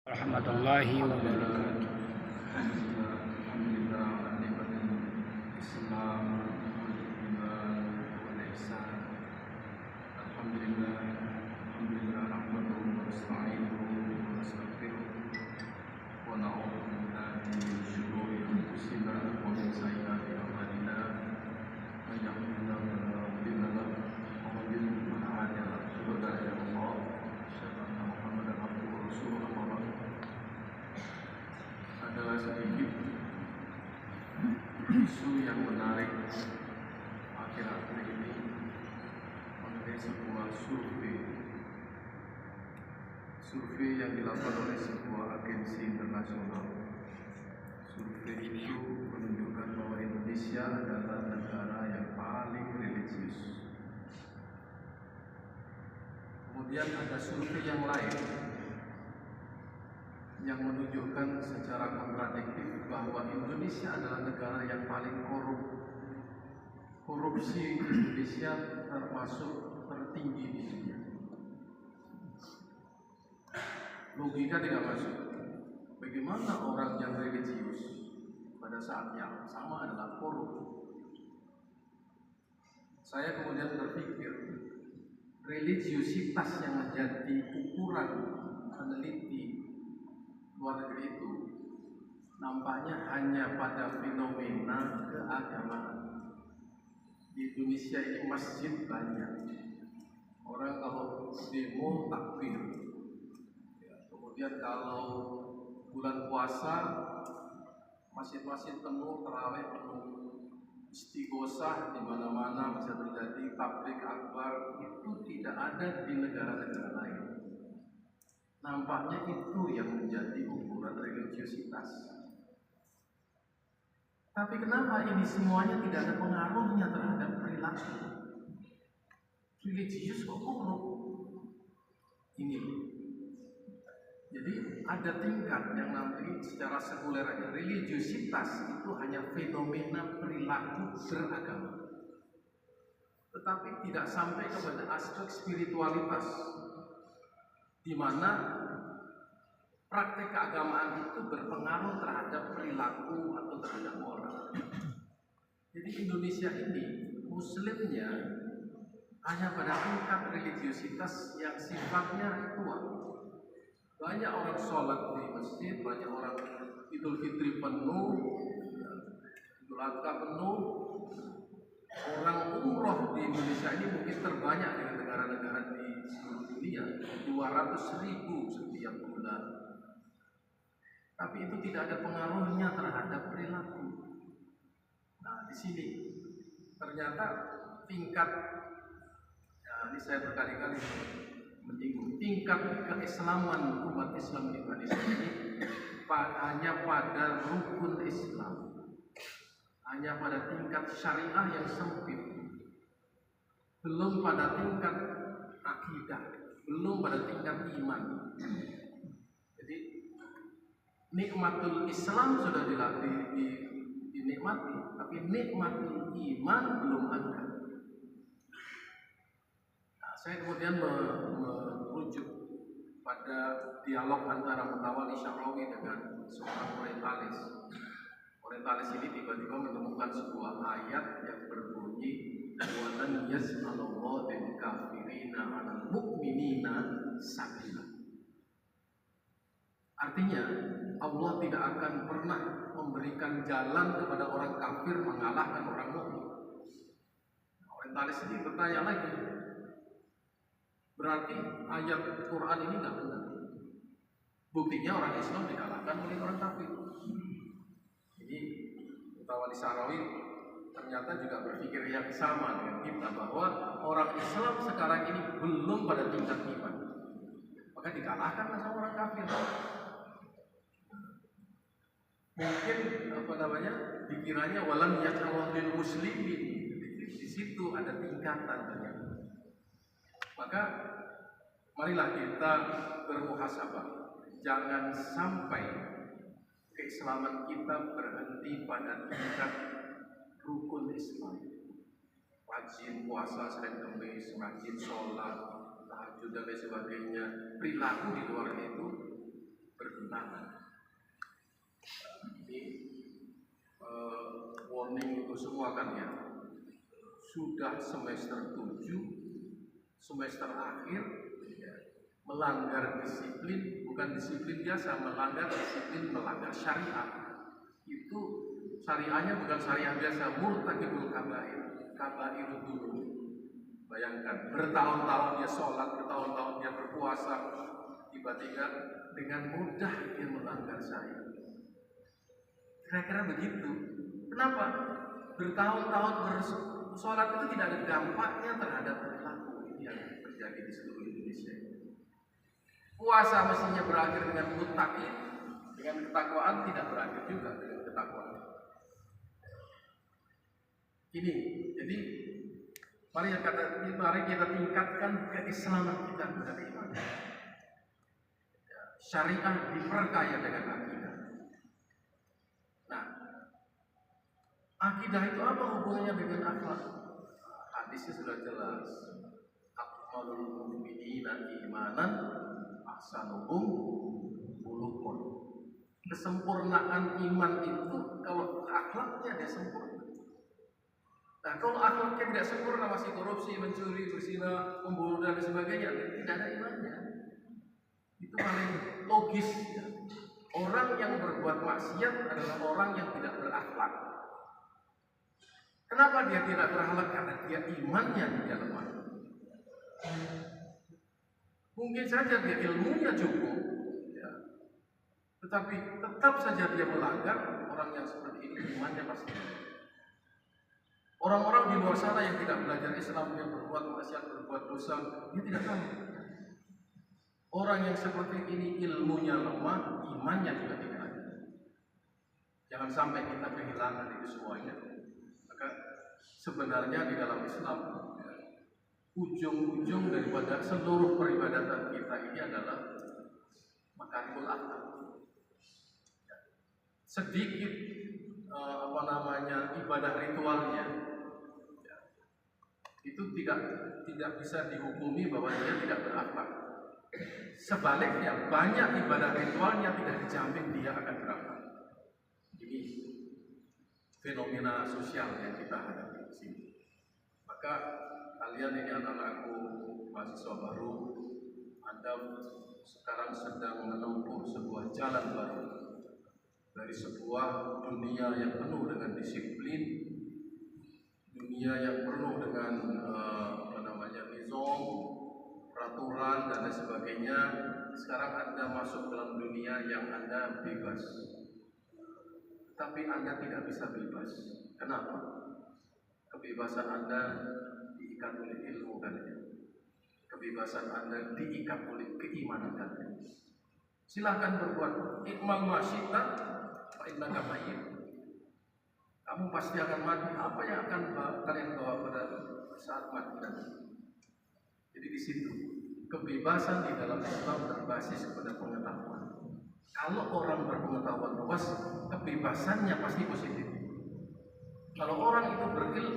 Warahmatullahi wabarakatuh. Adalah sedikit isu yang menarik akhir-akhir ini mengenai sebuah survei yang dilakukan oleh sebuah agensi internasional. Survei itu menunjukkan bahwa Indonesia adalah negara yang paling religius. Kemudian ada survei yang lain yang menunjukkan secara kontradiktif bahwa Indonesia adalah negara yang paling korup. Korupsi Indonesia termasuk tertinggi di dunia. Logika tidak masuk. Bagaimana orang yang religius pada saat yang sama adalah korup? Saya kemudian berpikir, religiusitas yang menjadi ukuran peneliti luar negeri itu nampaknya hanya pada fenomena keagamaan. Di Indonesia ini masjid banyak. Orang kalau demo takbir. Kemudian kalau bulan puasa masjid-masjid penuh, tarawih penuh, istighosah di mana-mana bisa terjadi, tablik akbar. Itu tidak ada di negara-negara lain. Nampaknya itu yang menjadi ukuran religiusitas. Tapi kenapa ini semuanya tidak ada pengaruhnya terhadap perilaku? Religius kok korup? Ini. Jadi ada tingkat yang nanti secara sekuler aja. Religiusitas itu hanya fenomena perilaku beragama. Tetapi tidak sampai kepada aspek spiritualitas, di mana praktek keagamaan itu berpengaruh terhadap perilaku atau terhadap orang. Jadi Indonesia ini muslimnya hanya pada tingkat religiusitas yang sifatnya ritual. Banyak orang sholat di masjid, banyak orang Idul Fitri penuh, Idul Adha penuh. Orang umroh di Indonesia ini mungkin terbanyak dengan negara-negara di seluruh dunia, 200.000 setiap bulan. Tapi itu tidak ada pengaruhnya terhadap perilaku. Nah, di sini ternyata tingkat, ya ini saya berkali-kali menyinggung, tingkat keislaman umat Islam di Indonesia ini hanya pada rukun Islam, hanya pada tingkat syariah yang sempit, belum pada tingkat akidah, belum pada tingkat iman. Jadi nikmatul Islam sudah dinikmati, tapi nikmatul iman belum ada. Nah, saya kemudian merujuk pada dialog antara Mutawalli Sya'rawi dengan seorang orientalis. Orientalis ini tiba-tiba menemukan sebuah ayat yang berbunyi walan yas'alallahu bil kafirina 'alal mu'minina sabila. Artinya Allah tidak akan pernah memberikan jalan kepada orang kafir mengalahkan orang mukmin. Orientalis ini bertanya lagi, berarti ayat Quran ini nggak benar. Buktinya orang Islam dikalahkan oleh orang kafir. Ini Mutawalli Sya'rawi ternyata juga berpikir yang sama dengan kita, bahwa orang Islam sekarang ini belum pada tingkat iman, maka dikalahkan sama orang kafir. Mungkin dikiranya walam yaj'alul lil muslimin, di situ ada tingkatan ternyata. Maka marilah kita bermuhasabah, jangan sampai keislaman kita berhenti pada tingkat rukun Islam. Rajin puasa Senin Kamis, rajin sholat, tahajud dan lain sebagainya. Perilaku di luar itu berbeda. semua kan ya, sudah semester 7, semester akhir, ya, melanggar disiplin, bukan disiplin biasa, melanggar disiplin, melanggar syariat. Itu syariahnya bukan syariah biasa, murtakibul kabair, kabairud dulu. Bayangkan, bertahun-tahun dia sholat, bertahun-tahun dia berpuasa, tiba-tiba dengan mudah dia melanggar syariat. Kira-kira begitu. Kenapa? Bertahun-tahun bersolat itu tidak ada dampaknya terhadap perilaku yang terjadi di seluruh Indonesia. Puasa mestinya berakhir dengan muttaqin, dengan ketakwaan, tidak berakhir juga dengan ketakwaan. Ini, jadi mari kita tingkatkan keislaman kita kepada iman. Syariah diperkaya dengan akidah. Nah, akidah itu apa hubungannya dengan akhlak? Hadisnya sudah jelas. Akmalul mu'minina imanan ahsanuhum khuluqan. Kesempurnaan iman itu kalau akhlaknya dia sempurna. Nah, kalau akhlaknya tidak sempurna, masih korupsi, mencuri, berzina, membunuh dan sebagainya, tidak ada imannya. Itu paling logis. Ya. Orang yang berbuat maksiat adalah orang yang tidak berakhlak. Kenapa dia tidak berakhlak? Karena dia imannya tidak lemah. Mungkin saja dia ilmunya cukup, ya. Tetapi tetap saja dia melanggar. Orang yang seperti ini imannya pasti. Orang-orang di luar sana yang tidak belajar Islam, yang berbuat maksiat, berbuat dosa, dia tidak tahu. Orang yang seperti ini ilmunya lemah, imannya juga tidak ada. Jangan sampai kita kehilangan itu semuanya. Maka sebenarnya di dalam Islam, ujung-ujung daripada seluruh peribadatan kita ini adalah makarimul akhlak. Sedikit ibadah ritualnya, itu tidak bisa dihukumi bahwa dia tidak berakhlak. Sebaliknya, banyak ibadah ritualnya tidak dijamin dia akan berakhlak. Ini fenomena sosial yang kita hadapi di sini. Maka kalian ini anak-anakku mahasiswa baru, Anda sekarang sedang menempuh sebuah jalan baru dari sebuah dunia yang penuh dengan disiplin, dunia yang penuh dengan nizam, peraturan dan lain sebagainya. Sekarang Anda masuk dalam dunia yang Anda bebas. Tapi Anda tidak bisa bebas. Kenapa? Kebebasan Anda diikat oleh ilmu kalian. Kebebasan Anda diikat oleh keimanan kalian. Silahkan berbuat ikmal masyita, fa innaka mayyit. Kamu pasti akan mati. Apa yang akan kalian bawa pada saat mati nanti? Jadi di situ kebebasan di dalam Islam berbasis kepada pengetahuan. Kalau orang berpengetahuan luas, kebebasannya pasti positif. Kalau orang itu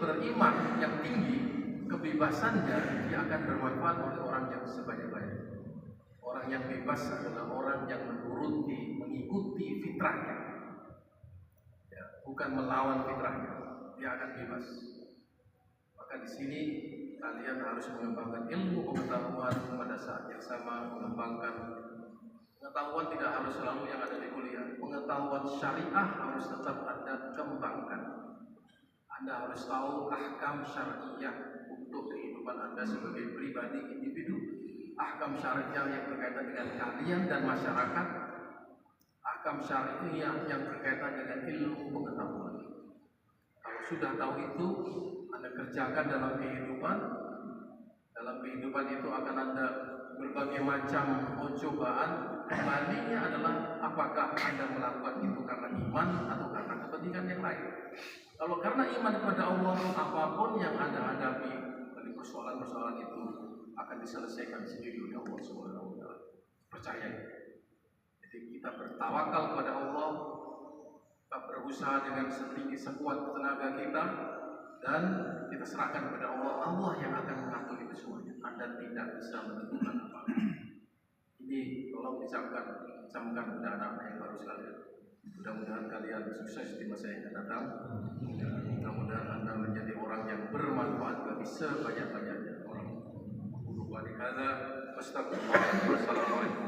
beriman yang tinggi, kebebasannya dia akan bermanfaat oleh orang yang sebanyak-banyak. Orang yang bebas adalah orang yang mengikuti fitrahnya, ya, bukan melawan fitrahnya. Dia akan bebas. Maka di sini kalian harus mengembangkan ilmu pengetahuan pada saat yang sama, mengembangkan pengetahuan tidak harus selalu yang ada di kuliah. Pengetahuan syariah harus tetap Anda kembangkan. Anda harus tahu ahkam syariah untuk kehidupan Anda sebagai pribadi individu. Ahkam syariah yang berkaitan dengan kalian dan masyarakat. Ahkam syariah yang berkaitan dengan ilmu pengetahuan. Kalau sudah tahu itu, Anda kerjakan dalam kehidupan. Dalam kehidupan itu akan Anda berbagai macam cobaan. Kembalinya adalah apakah Anda melakukan itu karena iman atau karena kepentingan yang lain. Kalau karena iman kepada Allah, apapun yang Anda hadapi dari persoalan-persoalan itu akan diselesaikan sendiri oleh Allah Subhanahu wa taala. Percaya. Jadi kita bertawakal kepada Allah, kita berusaha dengan setinggi sekuat tenaga kita, dan kita serahkan kepada Allah. Allah yang akan mengatur itu semuanya. Anda tidak bisa menentukan apa. Ini tolong dicamkan kepada anak-anak yang baru sekalian. Mudah-mudahan kalian sukses di masa yang akan datang. Mudah-mudahan Anda menjadi orang yang bermanfaat bagi sebanyak-banyaknya orang. Wa lihada, astagfirullah. Wassalamualaikum.